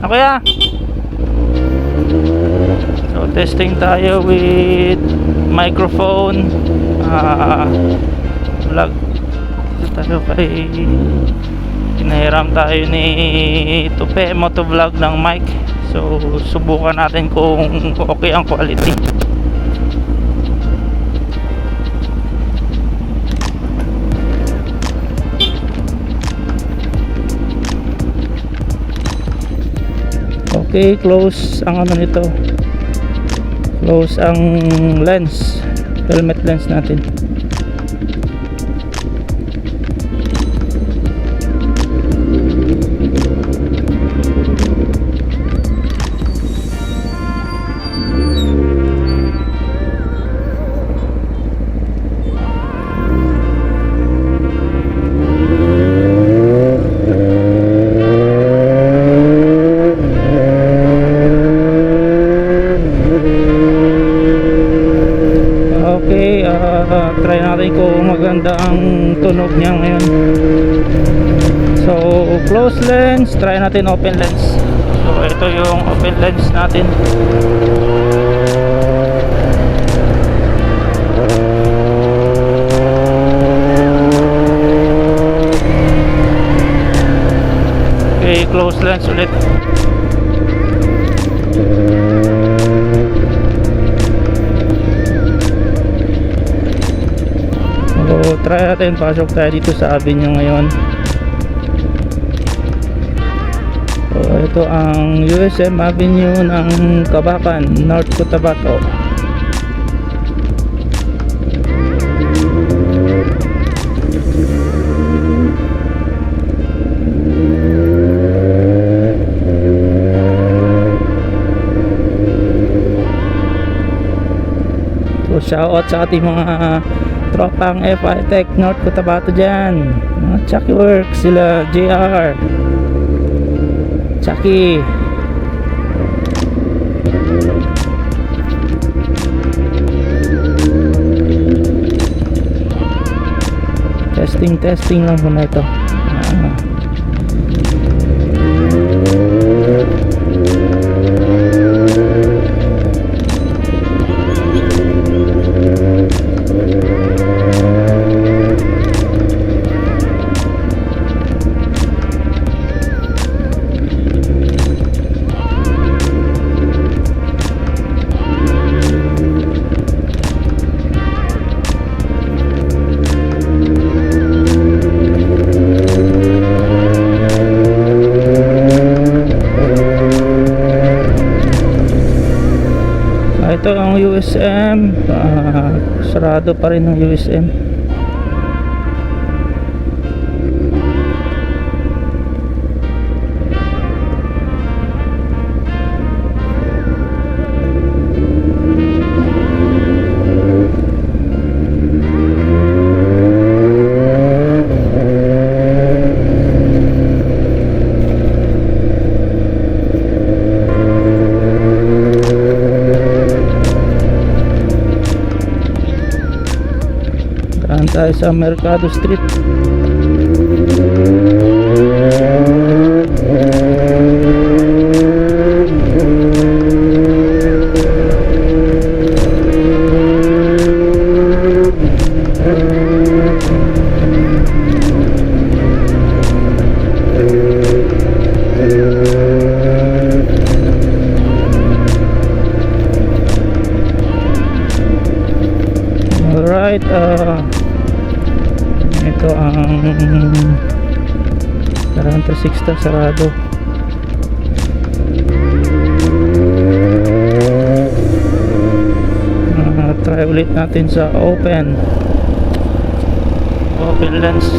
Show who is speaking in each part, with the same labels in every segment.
Speaker 1: Okay ah. So testing tayo with microphone. Vlog. Ito tayo kay pinahiram tayo ni Tupe motovlog ng mic. So subukan natin kung okay ang quality. Okay, close ang ano nito. Close ang lens, helmet lens natin. Try natin kung maganda ang tunog niya ngayon. So close lens, try natin open lens. So ito yung open lens natin. Okay, close lens ulit. So try natin, pasok tayo dito sa avenue ngayon. So ito ang USM Avenue ng Kabakan, North Cotabato. So shoutout sa ating mga tropang FI Tech North Cotabato dyan, mga Chucky Works, sila JR Chucky. Testing lang muna ito. Ito ang USM, sarado pa rin ang USM. Tayo sa Mercado Street. Alright, ito ang 360 sarado. Try ulit natin sa open lens.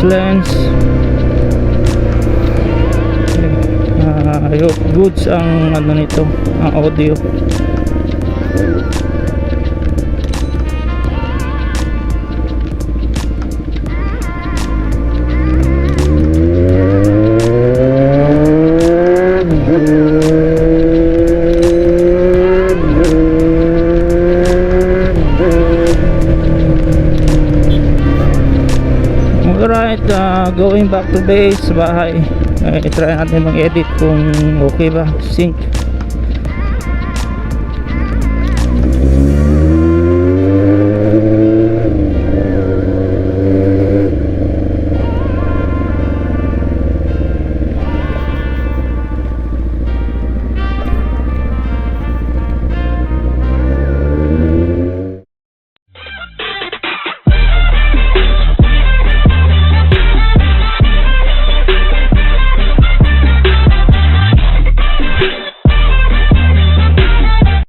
Speaker 1: Lens. I hope goods ang ano nito, ang audio. going back to base sa bahay. Try natin mag-edit kung okay ba sync.